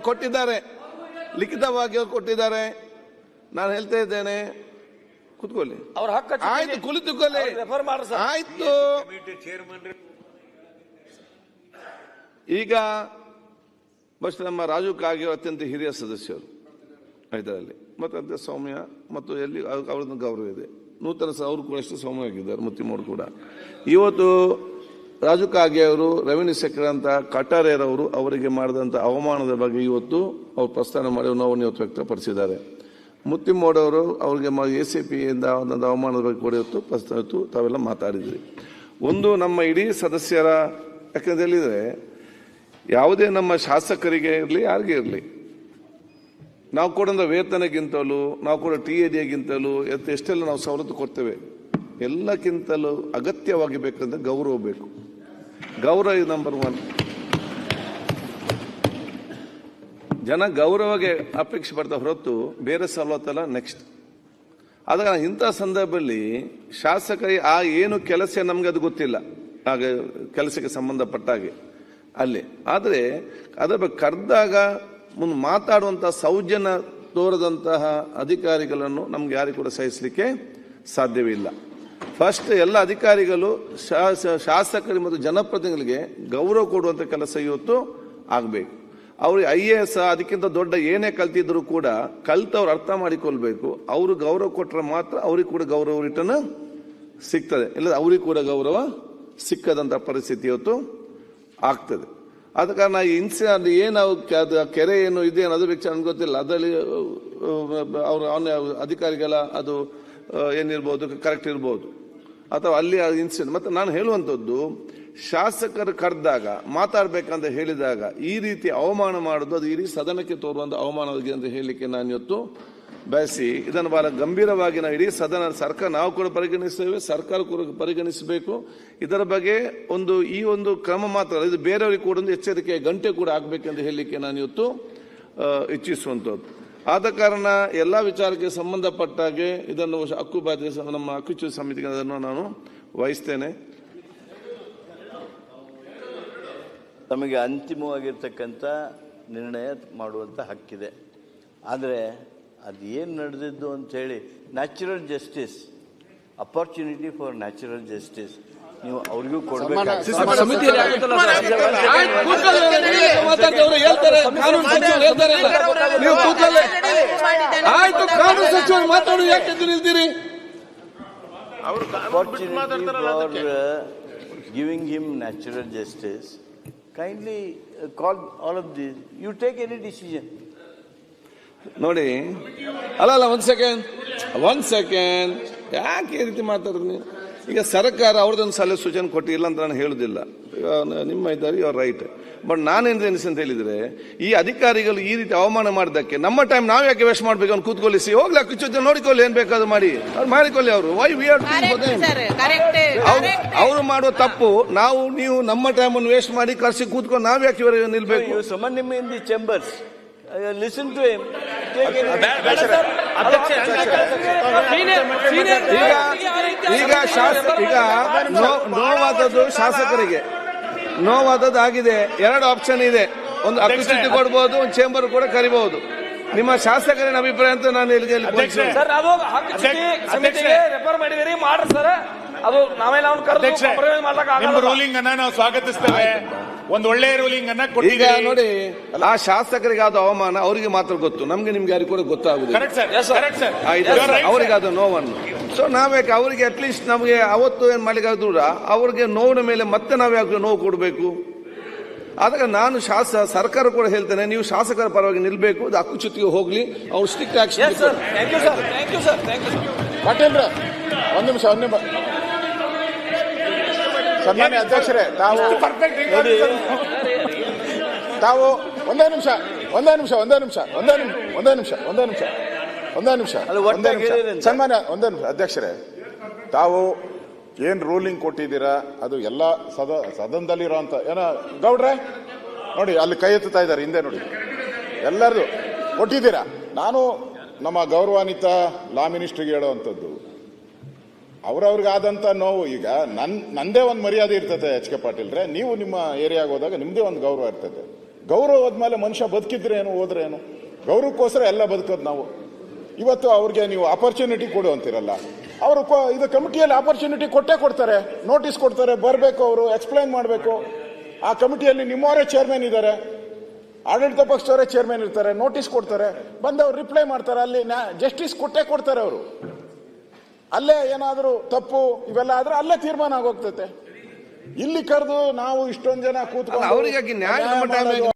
ಕೊಟ್ಟಿದ್ದಾರೆ, ಲಿಖಿತವಾಗಿ ಕೊಟ್ಟಿದ್ದಾರೆ. ನಾನು ಹೇಳ್ತಾ ಇದ್ದೇನೆ, ಕುತ್ಕೊಳ್ಳಿ. ಅವ್ರ ಹಕ್ಕು ಆಯ್ತು, ಕುಳಿತುಕೊಳ್ಳಿ. ಆಯ್ತು. ಈಗ ಬಸ್ ನಮ್ಮ ರಾಜು ಕಾಗೆ ಅತ್ಯಂತ ಹಿರಿಯ ಸದಸ್ಯರು ಇದರಲ್ಲಿ, ಮತ್ತು ಅದೇ ಸೌಮ್ಯ, ಮತ್ತು ಎಲ್ಲಿ ಅವ್ರದ್ದು ಗೌರವ ಇದೆ. ನೂತನ ಅವರು ಕೂಡ ಅಷ್ಟು ಸೌಮ್ಯವಾಗಿದ್ದಾರೆ, ಮುತ್ತಿಮೋಡು ಕೂಡ. ಇವತ್ತು ರಾಜು ಕಾಗೆ ಅವರು ರೆವಿನ್ಯೂ ಸೆಕ್ರೆಟರಿ ಅಂತ ಕಟಾರೇರವರು ಅವರಿಗೆ ಮಾಡಿದಂಥ ಅವಮಾನದ ಬಗ್ಗೆ ಇವತ್ತು ಅವ್ರು ಪ್ರಸ್ಥಾನ ಮಾಡಿ ನೋವನ್ನು ಇವತ್ತು ವ್ಯಕ್ತಪಡಿಸಿದ್ದಾರೆ. ಮುತ್ತಿಮೋಡವರು ಅವರಿಗೆ ACPಯಿಂದ ಒಂದೊಂದು ಅವಮಾನದ ಬಗ್ಗೆ ಕೂಡ ಇವತ್ತು ತಾವೆಲ್ಲ ಮಾತಾಡಿದ್ರಿ. ಒಂದು ನಮ್ಮ ಇಡೀ ಸದಸ್ಯರ, ಯಾಕಂತ ಹೇಳಿದರೆ ಯಾವುದೇ ನಮ್ಮ ಶಾಸಕರಿಗೆ ಇರಲಿ ಯಾರಿಗೆ ಇರಲಿ, ನಾವು ಕೊಡೋ ವೇತನಕ್ಕಿಂತಲೂ, ನಾವು ಕೊಡೋ TADಗಿಂತಲೂ ಎಷ್ಟೆಲ್ಲ ನಾವು ಸವಲತ್ತು ಕೊಡ್ತೇವೆ, ಎಲ್ಲಕ್ಕಿಂತಲೂ ಅಗತ್ಯವಾಗಿ ಬೇಕಂದ್ರೆ ಗೌರವ ಬೇಕು. ಗೌರವ ಇಸ್ ನಂಬರ್ 1. ಜನ ಗೌರವಗೆ ಅಪೇಕ್ಷೆ ಪಡ್ತಾ ಹೊರತು ಬೇರೆ ಸವಲತ್ತಲ್ಲ. ನೆಕ್ಸ್ಟ್ ಆದಾಗ ಇಂಥ ಸಂದರ್ಭದಲ್ಲಿ ಶಾಸಕರಿಗೆ ಆ ಏನು ಕೆಲಸ ನಮ್ಗೆ ಅದು ಗೊತ್ತಿಲ್ಲ, ಆಗ ಕೆಲಸಕ್ಕೆ ಸಂಬಂಧಪಟ್ಟ ಹಾಗೆ ಅಲ್ಲಿ. ಆದರೆ ಅದರ ಬಗ್ಗೆ ಕರೆದಾಗ ಮುಂದೆ ಮಾತಾಡುವಂತಹ ಸೌಜನ್ಯ ತೋರದಂತಹ ಅಧಿಕಾರಿಗಳನ್ನು ನಮ್ಗೆ ಯಾರಿಗೂ ಕೂಡ ಸಹಿಸಲಿಕ್ಕೆ ಸಾಧ್ಯವಿಲ್ಲ. ಫಸ್ಟ್ ಎಲ್ಲ ಅಧಿಕಾರಿಗಳು ಶಾಸಕರಿಗೆ ಮತ್ತು ಜನಪ್ರತಿನಿಧಿಗಳಿಗೆ ಗೌರವ ಕೊಡುವಂಥ ಕೆಲಸ ಇವತ್ತು ಆಗಬೇಕು. ಅವ್ರಿಗೆ IAS ಅದಕ್ಕಿಂತ ದೊಡ್ಡ ಏನೇ ಕಲ್ತಿದ್ರು ಕೂಡ ಕಲ್ತವ್ರು ಅರ್ಥ ಮಾಡಿಕೊಳ್ಬೇಕು. ಅವರು ಗೌರವ ಕೊಟ್ಟರೆ ಮಾತ್ರ ಅವ್ರಿಗೆ ಕೂಡ ಗೌರವ ರಿಟರ್ನ್ ಸಿಗ್ತದೆ, ಇಲ್ಲ ಅವ್ರಿಗೆ ಕೂಡ ಗೌರವ ಸಿಕ್ಕದಂಥ ಪರಿಸ್ಥಿತಿ ಇವತ್ತು ಆಗ್ತದೆ. ಆದ ಕಾರಣ ಈ ಇನ್ಸಿಡೆಂಟ್ ಏನು ಕೆರೆ ಏನು ಇದೆ ಅದು ಬೇಕು ನನಗೆ ಗೊತ್ತಿಲ್ಲ. ಅದರಲ್ಲಿ ಅವರು ಅಧಿಕಾರಿಗಳ ಅದು ಏನಿರ್ಬೋದು ಕರೆಕ್ಟ್ ಇರ್ಬೋದು, ಅಥವಾ ಅಲ್ಲಿ ಇನ್ಸಿಡೆಂಟ್. ಮತ್ತು ನಾನು ಹೇಳುವಂಥದ್ದು, ಶಾಸಕರು ಕರೆದಾಗ ಮಾತಾಡಬೇಕಂತ ಹೇಳಿದಾಗ ಈ ರೀತಿ ಅವಮಾನ ಮಾಡೋದು ಅದು ಇಡೀ ಸದನಕ್ಕೆ ತೋರುವಂಥ ಅವಮಾನ ಅಂತ ಹೇಳಲಿಕ್ಕೆ ನಾನು ಇವತ್ತು ಬಯಸಿ, ಇದನ್ನು ಬಹಳ ಗಂಭೀರವಾಗಿ ನಾವು ಇಡೀ ಸರ್ಕಾರ ನಾವು ಕೂಡ ಪರಿಗಣಿಸ್ತೇವೆ, ಸರ್ಕಾರ ಕೂಡ ಪರಿಗಣಿಸಬೇಕು. ಇದರ ಬಗ್ಗೆ ಈ ಒಂದು ಕ್ರಮ ಮಾತ್ರ, ಇದು ಬೇರೆಯವರಿಗೆ ಕೂಡ ಒಂದು ಎಚ್ಚರಿಕೆ ಗಂಟೆ ಕೂಡ ಆಗಬೇಕಂತ ಹೇಳಲಿಕ್ಕೆ ನಾನು ಇವತ್ತು ಇಚ್ಛಿಸುವಂಥದ್ದು. ಆದ ಕಾರಣ ಎಲ್ಲ ವಿಚಾರಕ್ಕೆ ಸಂಬಂಧಪಟ್ಟಾಗೆ ಇದನ್ನು ನಮ್ಮ ಹಕ್ಕುಚ್ಯುತಿ ಸಮಿತಿಗೆ ಅದನ್ನು ನಾನು ವಹಿಸ್ತೇನೆ. ತಮಗೆ ಅಂತಿಮವಾಗಿರ್ತಕ್ಕಂಥ ನಿರ್ಣಯ ಮಾಡುವಂಥ ಹಕ್ಕಿದೆ. ಆದರೆ ಅದು ಏನು ನಡೆದಿದ್ದು ಅಂಥೇಳಿ natural justice, opportunity for natural justice ನೀವು ಅವ್ರಿಗೂ ಕೊಡಬೇಕು. Giving him natural justice, kindly call all of these. You take any decision. ನೋಡಿ, ಅಲ್ಲ ಒಂದ್ ಸೆಕೆಂಡ್ ಯಾಕೆ ಈ ರೀತಿ ಮಾತಾಡಿದ್ರಿ ನೀವು? ಈಗ ಸರ್ಕಾರ ಅವ್ರದ್ದೊಂದು ಸಲಹೆ ಸೂಚನೆ ಕೊಟ್ಟಿಲ್ಲ ಅಂತ ನಾನು ಹೇಳುದಿಲ್ಲ, ನಿಮ್ಮ ಇದ್ದಾರೆ, ಯು ಆರ್ ರೈಟ್. ಬಟ್ ನಾನೇನು ಅಂತ ಹೇಳಿದ್ರೆ, ಈ ಅಧಿಕಾರಿಗಳು ಈ ರೀತಿ ಅವಮಾನ ಮಾಡಿದ್ದಕ್ಕೆ ನಮ್ಮ ಟೈಮ್ ನಾವು ಯಾಕೆ ವೇಸ್ಟ್ ಮಾಡ್ಬೇಕು? ಅವ್ನು ಕೂತ್ಕೊಳಿಸಿ ಹೋಗ್ಲಿ, ಅಕ್ಕಿ ನೋಡಿಕೊಳ್ಳಿ, ಏನ್ ಬೇಕಾದ್ರು ಮಾಡಿ, ಅವ್ರು ಮಾಡಿಕೊಳ್ಳಿ. ಅವರು ವೈ ವಿ ಆರ್ ಅವರು ಮಾಡುವ ತಪ್ಪು ನೀವು ನಮ್ಮ ಟೈಮ್ ಅನ್ನು ವೇಸ್ಟ್ ಮಾಡಿ ಕರ್ಸಿ ಕೂತ್ಕೊಂಡು ನಾವ್ ಯಾಕೆ ಇವರು ನಿಲ್ಬೇಕು? Summon him in the chambers. Listen to him. ಈಗ ನೋವಾದದ್ದು ಶಾಸಕರಿಗೆ ನೋವಾದದ್ದು ಆಗಿದೆ. 2 ಆಪ್ಷನ್ ಇದೆ, ಒಂದು ಅಕ್ಕಿ ಕೊಡ್ಬೋದು, ಒಂದು ಚೇಂಬರ್ ಕೂಡ ಕರಿಬಹುದು. ನಿಮ್ಮ ಶಾಸಕರಿನ ಅಭಿಪ್ರಾಯ ಅಂತ ನಾನು ರೆಫರ್ ಮಾಡಿದಿರಿ ಮಾಡ್ರಿ ಸರ್. ಅದು ನಾವೆಲ್ಲ ರೂಲಿಂಗ್ ಅನ್ನ ನಾವು ಸ್ವಾಗತಿಸ್ತೇವೆ. ಒಂದು ಒಳ್ಳೆ ರೂಲಿಂಗ್ ಅನ್ನ ಈಗ ನೋಡಿ, ಆ ಶಾಸಕರಿಗೆ ಆದ ಅವಮಾನ ಅವರಿಗೆ ಮಾತ್ರ ಗೊತ್ತು, ನಮ್ಗೆ ನಿಮ್ಗೆ ಯಾರಿಗೂ ಕೂಡ ಗೊತ್ತಾಗುದಿಲ್ಲ. ಅವರಿಗಾದ ನೋವನ್ನು ಸೊ ನಾವ್ಯಾಕೆ ಅವರಿಗೆ ಅಟ್ಲೀಸ್ಟ್ ನಮಗೆ ಅವತ್ತು ಏನ್ ಮಾಡ್ಲಿಕ್ಕಾದ್ರೂ ಅವ್ರಿಗೆ ನೋವಿನ ಮೇಲೆ ಮತ್ತೆ ನಾವ್ ಯಾಕೆ ನೋವು ಕೊಡಬೇಕು? ಆದಾಗ ನಾನು ಸರ್ಕಾರ ಕೂಡ ಹೇಳ್ತೇನೆ, ನೀವು ಶಾಸಕರ ಪರವಾಗಿ ನಿಲ್ಬೇಕು. ಅದು ಹಕ್ಕುಚ್ಯುತಿಗೆ ಹೋಗ್ಲಿ, ಅವ್ರು ಸ್ಟ್ರಿಕ್ಟ್ ಆಕ್ಷನ್. ಪಾಟೀಲ್ ಒಂದು ನಿಮಿಷ ಸನ್ಮಾನ್ಯ ಅಧ್ಯಕ್ಷರೇ, ತಾವು ಒಂದೇ ನಿಮಿಷ ಸನ್ಮಾನ್ಯ ಅಧ್ಯಕ್ಷರೇ, ತಾವು ಏನ್ ರೂಲಿಂಗ್ ಕೊಟ್ಟಿದ್ದೀರಾ ಅದು ಎಲ್ಲ ಸದನದಲ್ಲಿರೋಂಥ ಏನೋ ಗೌಡ್ರೆ ನೋಡಿ, ಅಲ್ಲಿ ಕೈ ಎತ್ತುತ್ತಾ ಇದ್ದಾರೆ ಹಿಂದೆ ನೋಡಿ, ಎಲ್ಲರದು ಕೊಟ್ಟಿದ್ದೀರಾ. ನಾನು ನಮ್ಮ ಗೌರವಾನ್ವಿತ ಲಾ ಮಿನಿಸ್ಟ್ರಿಗೆ ಹೇಳುವಂಥದ್ದು, ಅವ್ರವ್ರಿಗಾದಂಥ ನೋವು. ಈಗ ನಂದೇ ಒಂದು ಮರ್ಯಾದೆ ಇರ್ತದೆ. HK ಪಾಟೀಲ್ರೆ, ನೀವು ನಿಮ್ಮ ಏರಿಯಾಗೆ ಹೋದಾಗ ನಿಮ್ದೇ ಒಂದು ಗೌರವ ಇರ್ತದೆ. ಗೌರವ ಹೋದ್ಮೇಲೆ ಮನುಷ್ಯ ಬದುಕಿದ್ರೆ ಏನು ಹೋದ್ರೆ ಏನು? ಗೌರವಕ್ಕೋಸ್ಕರ ಎಲ್ಲ ಬದುಕೋದು ನಾವು. ಇವತ್ತು ಅವ್ರಿಗೆ ನೀವು ಆಪರ್ಚುನಿಟಿ ಕೊಡು ಅಂತಿರಲ್ಲ, ಅವರು ಇದು ಕಮಿಟಿಯಲ್ಲಿ ಆಪರ್ಚುನಿಟಿ ಕೊಟ್ಟೇ ಕೊಡ್ತಾರೆ, ನೋಟಿಸ್ ಕೊಡ್ತಾರೆ, ಬರಬೇಕು, ಅವರು ಎಕ್ಸ್ಪ್ಲೈನ್ ಮಾಡಬೇಕು. ಆ ಕಮಿಟಿಯಲ್ಲಿ ನಿಮ್ಮವರೇ ಚೇರ್ಮನ್ ಇದ್ದಾರೆ, ಆಡಳಿತ ಪಕ್ಷದವರೇ ಚೇರ್ಮನ್ ಇರ್ತಾರೆ, ನೋಟಿಸ್ ಕೊಡ್ತಾರೆ, ಬಂದವ್ರು ರಿಪ್ಲೈ ಮಾಡ್ತಾರೆ, ಅಲ್ಲಿ ಜಸ್ಟಿಸ್ ಕೊಟ್ಟೇ ಕೊಡ್ತಾರೆ ಅವರು. ಅಲ್ಲೇ ಏನಾದರೂ ತಪ್ಪು ಇವೆಲ್ಲ ಆದ್ರೆ ಅಲ್ಲೇ ತೀರ್ಮಾನ ಆಗೋಗ್ತೈತೆ. ಇಲ್ಲಿ ಕರೆದು ನಾವು ಇಷ್ಟೊಂದು ಜನ ಕೂತ್ಕೊಂಡು ಅವರಿಗಾಗಿ ನ್ಯಾಯ